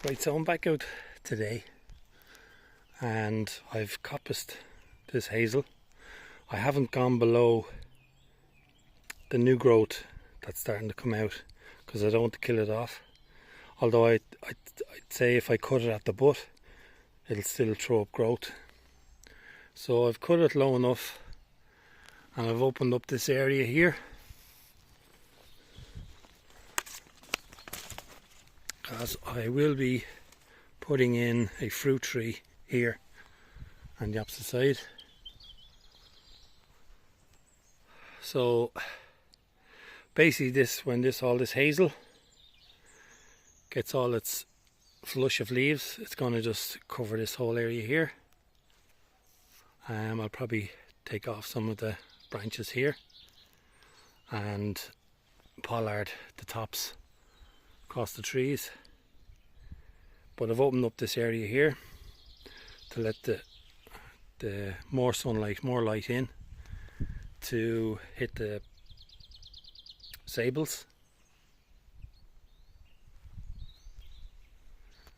Right, so I'm back out today and I've coppiced this hazel. I haven't gone below the new growth that's starting to come out because I don't want to kill it off. Although I'd say if I cut it at the butt, it'll still throw up growth. So I've cut it low enough and I've opened up this area here. Because I will be putting in a fruit tree here on the opposite side. So basically when all this hazel gets all its flush of leaves, it's going to just cover this whole area here. I'll probably take off some of the branches here and pollard the tops across the trees. But I've opened up this area here to let the more sunlight, more light in to hit the sables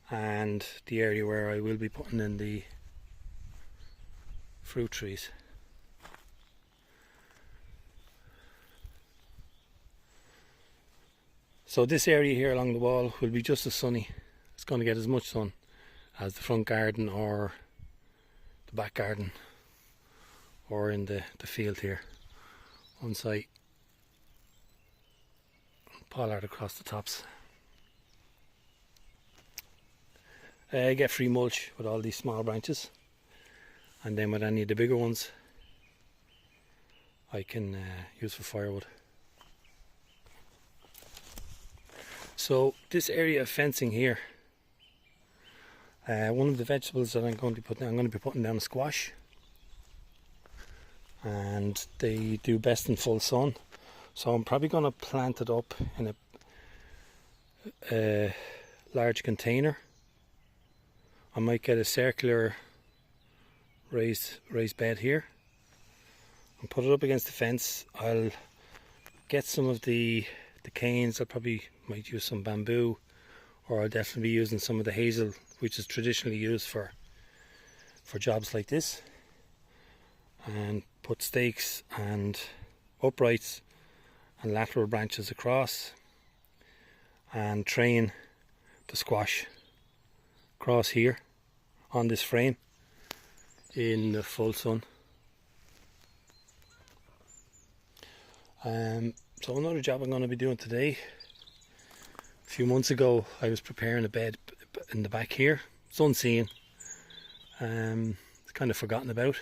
and the area where I will be putting in the fruit trees. So this area here along the wall will be just as sunny. It's going to get as much sun as the front garden or the back garden or in the field here. Once I pollard across the tops. I get free mulch with all these small branches, and then with any of the bigger ones I can use for firewood. So this area of fencing here, one of the vegetables that I'm going to be putting down a squash, and they do best in full sun. So I'm probably going to plant it up in a large container. I might get a circular raised bed here and put it up against the fence. I'll get some of the canes. I probably might use some bamboo, or I'll definitely be using some of the hazel, which is traditionally used for jobs like this, and put stakes and uprights and lateral branches across and train the squash across here on this frame in the full sun. So another job I'm going to be doing today. A few months ago I was preparing a bed in the back here. It's unseen. It's kind of forgotten about.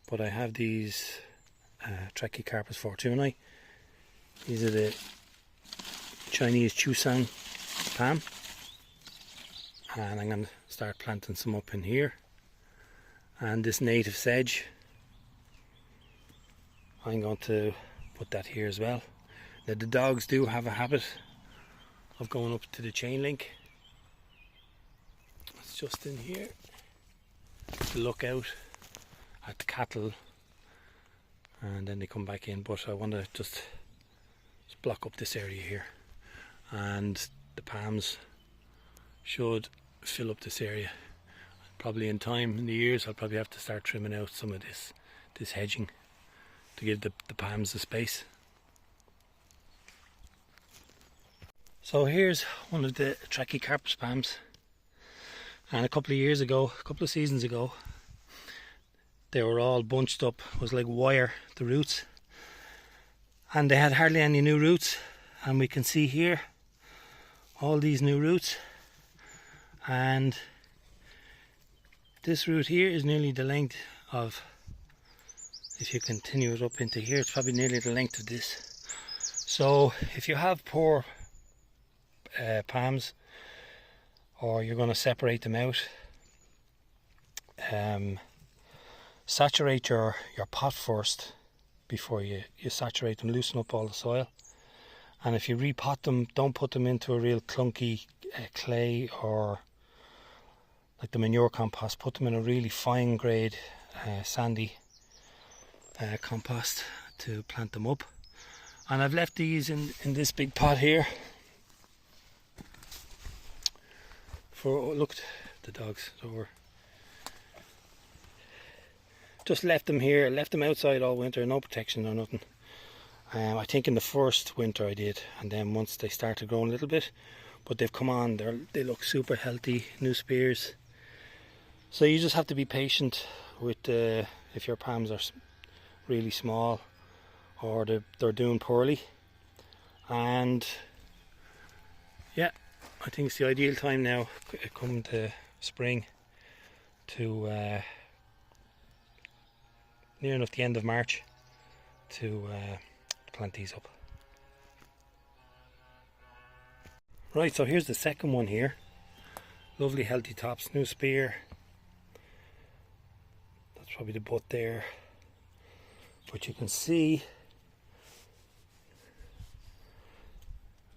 But I have these trachycarpus fortunei. These are the Chinese Chusan palm. And I'm going to start planting some up in here. And this native sedge, I'm going to put that here as well. Now the dogs do have a habit of going up to the chain link. It's just in here to look out at the cattle, and then they come back in. But I want to just block up this area here, and the palms should fill up this area. Probably in time, in the years, I'll probably have to start trimming out some of this hedging to give the palms the space. So here's one of the trachycarpus palms, and a couple of seasons ago, they were all bunched up. It was like wire, the roots, and they had hardly any new roots. And we can see here all these new roots, and this root here is nearly the length of, if you continue it up into here, it's probably nearly the length of this. So if you have poor palms, or you're going to separate them out, saturate your pot first before you saturate them. Loosen up all the soil, and if you repot them, don't put them into a real clunky clay or like the manure compost. Put them in a really fine grade sandy compost to plant them up. And I've left these in this big pot here for, look, the dogs, so we're just left them here, left them outside all winter, no protection or nothing. I think in the first winter I did, and then once they started growing a little bit, but they've come on, they look super healthy, new spears. So you just have to be patient with if your palms are really small or they're doing poorly. And yeah, I think it's the ideal time now, coming to spring, to near enough the end of March, to plant these up. Right, so here's the second one here. Lovely healthy tops, new spear. That's probably the butt there. But you can see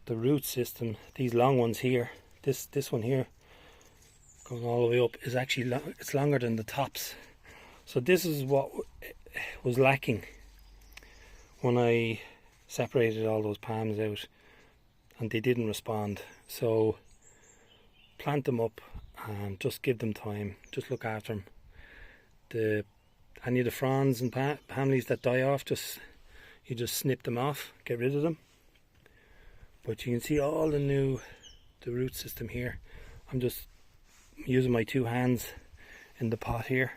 the root system, these long ones here, this one here, going all the way up, is actually it's longer than the tops. So this is what was lacking when I separated all those palms out, and they didn't respond. So plant them up and just give them time, just look after them. Any of the fronds and palm leaves that die off, you just snip them off, get rid of them. But you can see all the root system here. I'm just using my two hands in the pot here,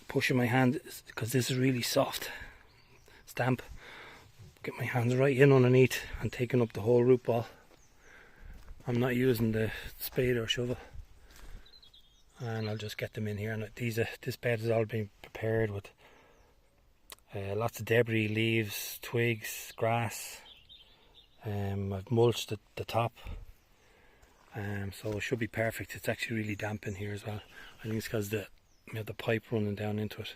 pushing my hand, because this is really soft, it's damp. Get my hands right in underneath and taking up the whole root ball. I'm not using the spade or shovel, and I'll just get them in here. And this bed has all been prepared with lots of debris, leaves, twigs, grass. I've mulched the top, so it should be perfect. It's actually really damp in here as well. I think it's because the pipe running down into it.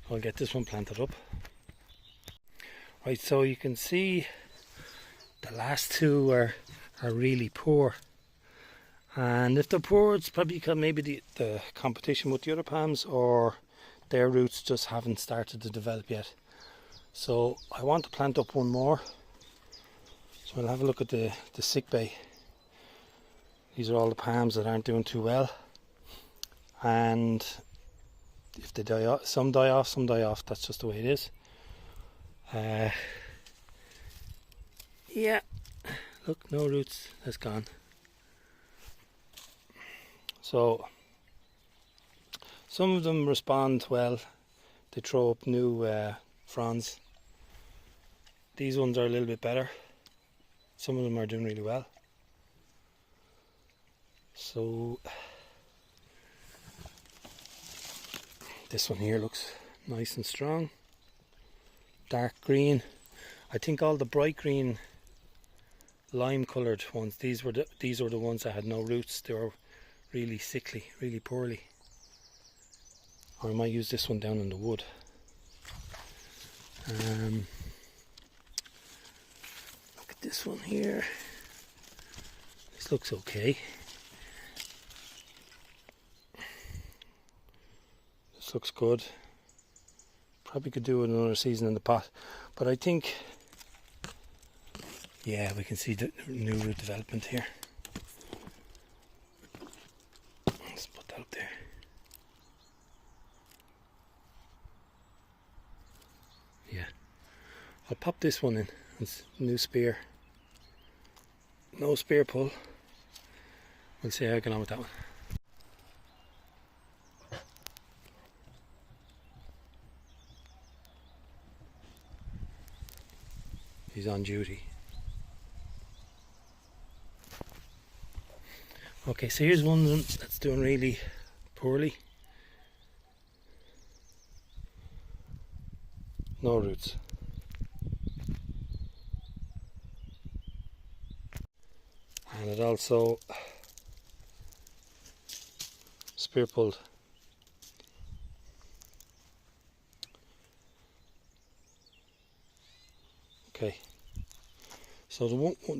So I'll get this one planted up. Right, so you can see the last two are really poor, and if they're poor, it's probably because maybe the competition with the other palms, or their roots just haven't started to develop yet. So I want to plant up one more, so I'll have a look at the sick bay. These are all the palms that aren't doing too well, and if they die off, some die off, that's just the way it is. Yeah, look, no roots, that's gone. So some of them respond well, they throw up new fronds. These ones are a little bit better. Some of them are doing really well. So this one here looks nice and strong, dark green. I think all the bright green, lime coloured ones, these were the ones that had no roots. They were really sickly, really poorly. Or I might use this one down in the wood. Look at this one here. This looks okay. This looks good. Probably could do another season in the pot, but I think, yeah, we can see the new root development here. Let's put that up there. Yeah, I'll pop this one in. It's new spear. No spear pull. We'll see how I get on with that one. He's on duty. Okay, so here's one that's doing really poorly. No roots. And it also spear pulled. Okay, so the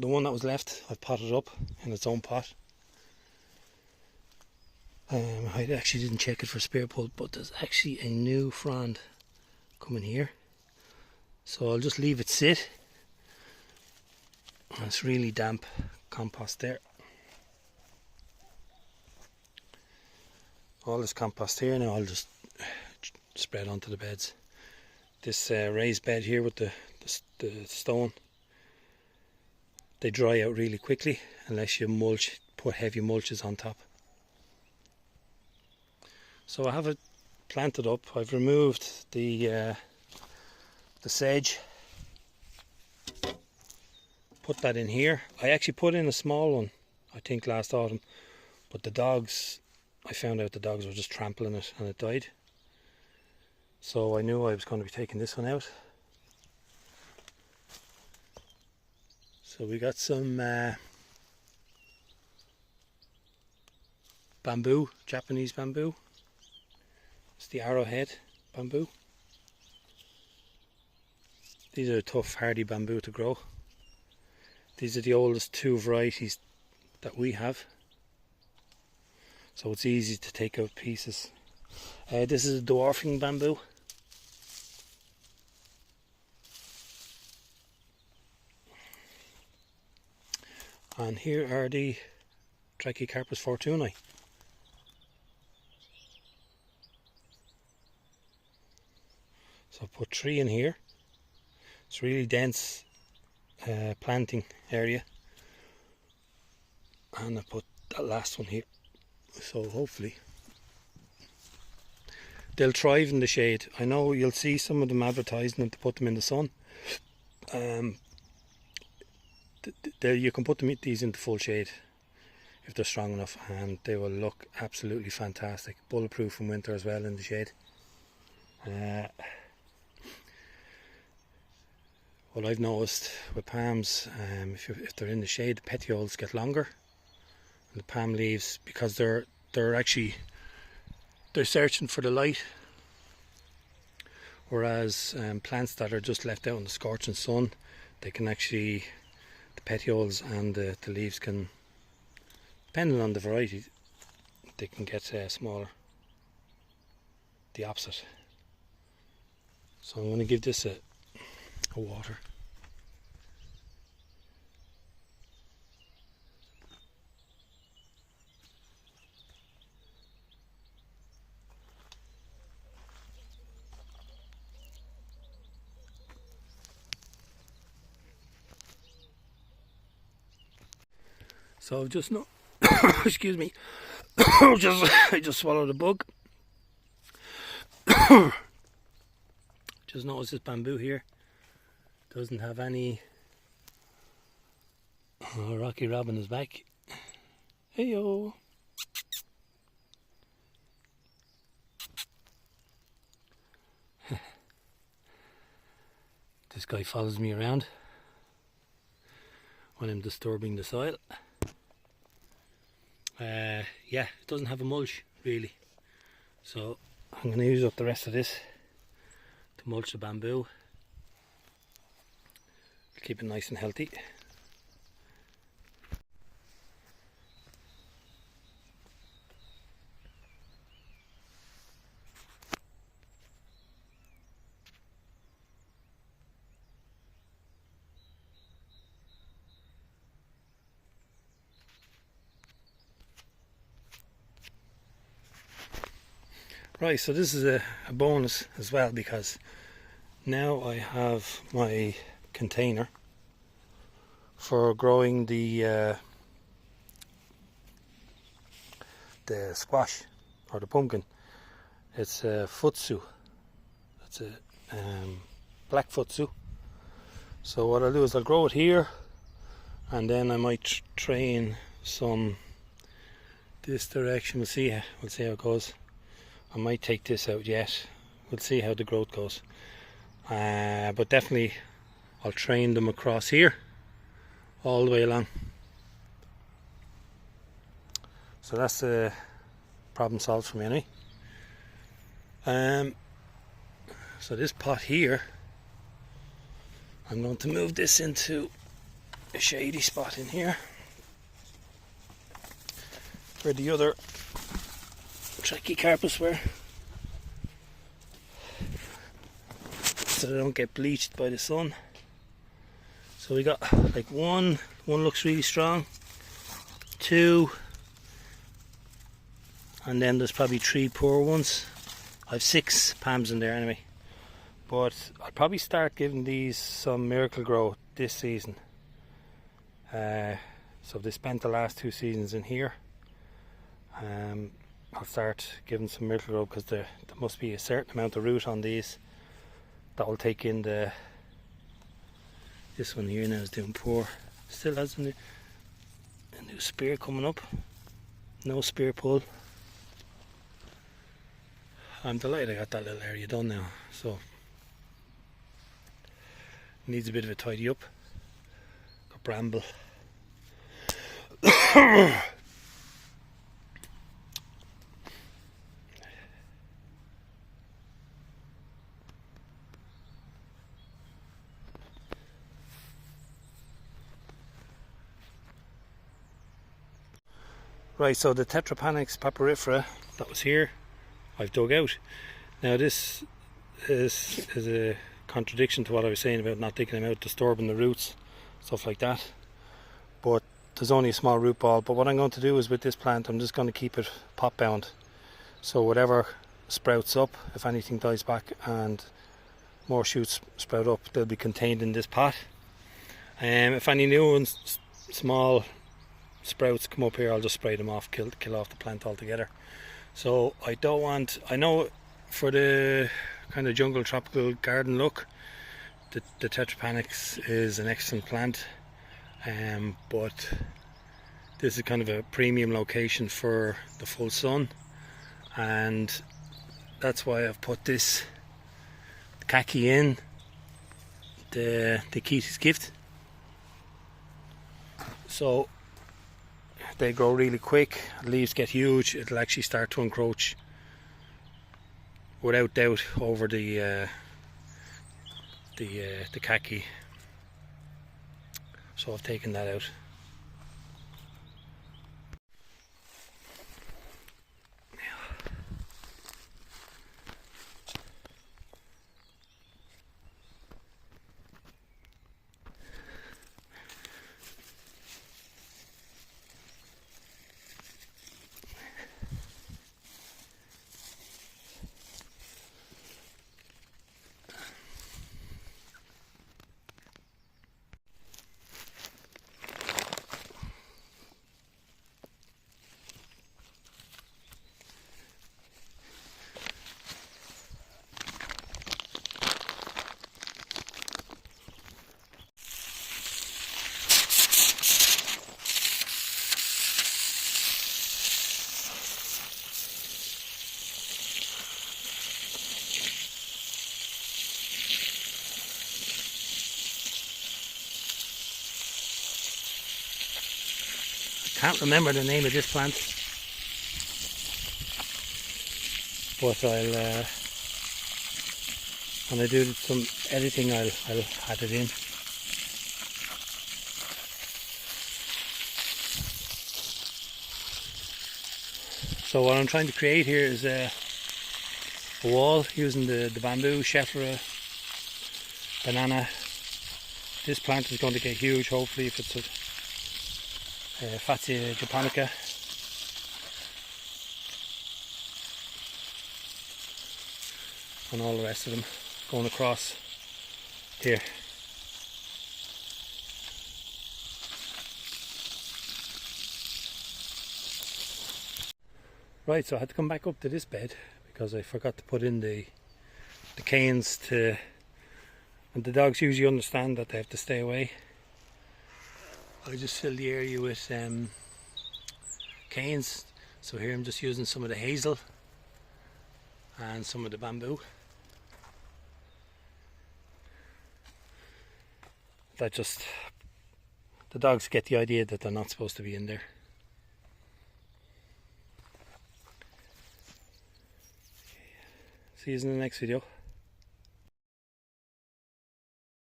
one that was left, I've potted up in its own pot. I actually didn't check it for spear pull, but there's actually a new frond coming here. So I'll just leave it sit And it's really damp compost there. All this compost here now I'll just spread onto the beds. This raised bed here with the stone, they dry out really quickly unless you mulch, put heavy mulches on top. So I have it planted up. I've removed the sedge, put that in here. I actually put in a small one, I think last autumn, but the dogs, I found out the dogs were just trampling it and it died. So I knew I was going to be taking this one out. So we got some bamboo, Japanese bamboo. It's the arrowhead bamboo. These are tough, hardy bamboo to grow. These are the oldest two varieties that we have. So it's easy to take out pieces. This is a dwarfing bamboo. And here are the trachycarpus fortunei. So I put 3 in here. It's really dense planting area. And I put that last one here. So hopefully they'll thrive in the shade. I know you'll see some of them advertising them to put them in the sun. You can put these into full shade if they're strong enough, and they will look absolutely fantastic. Bulletproof in winter as well in the shade. What I've noticed with palms, if they're in the shade, the petioles get longer, and the palm leaves, because they're searching for the light. Whereas plants that are just left out in the scorching sun, they can actually, the petioles and the leaves can, depending on the variety, they can get smaller. The opposite. So I'm going to give this a water. So I've just no excuse me. I just swallowed a bug. Just noticed this bamboo here doesn't have any. Oh, Rocky Robin is back. Heyo. This guy follows me around when I'm disturbing the soil. Yeah, it doesn't have a mulch really, so I'm going to use up the rest of this to mulch the bamboo. Keep it nice and healthy. Right, so this is a bonus as well, because now I have my container for growing the squash or the pumpkin. It's a futsu. It's a black futsu. So what I'll do is I'll grow it here, and then I might train some this direction. We'll see how it goes. I might take this out yet. We'll see how the growth goes. But definitely I'll train them across here all the way along. So that's a problem solved for me anyway. So this pot here, I'm going to move this into a shady spot in here where the other trachycarpus were, so they don't get bleached by the sun. So So we got like one looks really strong, 2, and then there's probably 3 poor ones. I've 6 palms in there anyway. But I'll probably start giving these some miracle grow this season. So they spent the last 2 seasons in here. I'll start giving some miracle grow because there must be a certain amount of root on these that will take in the. This one here now is doing poor. Still has a new spear coming up. No spear pull. I'm delighted I got that little area done now. So needs a bit of a tidy up. Got bramble. Right, so the Tetrapanax papyrifera that was here, I've dug out. Now this is a contradiction to what I was saying about not digging them out, disturbing the roots, stuff like that. But there's only a small root ball. But what I'm going to do is with this plant, I'm just going to keep it pot bound. So whatever sprouts up, if anything dies back and more shoots sprout up, they'll be contained in this pot. If any new ones, small sprouts come up here, I'll just spray them off, kill off the plant altogether. So I know for the kind of jungle tropical garden look, the Tetrapanax is an excellent plant, but this is kind of a premium location for the full sun, and that's why I've put this khaki in the Kitty's Gift. So they grow really quick, leaves get huge, it'll actually start to encroach without doubt over the khaki. So I've taken that out. Can't remember the name of this plant, but I'll when I do some editing, I'll add it in. So what I'm trying to create here is a wall using the bamboo, Shephra, banana. This plant is going to get huge, hopefully, if it's a Fatsia japonica. And all the rest of them going across here. Right, so I had to come back up to this bed because I forgot to put in the canes to, and the dogs usually understand that they have to stay away. I just filled the area with canes. So here I'm just using some of the hazel and some of the bamboo. That just, the dogs get the idea that they're not supposed to be in there. See you in the next video.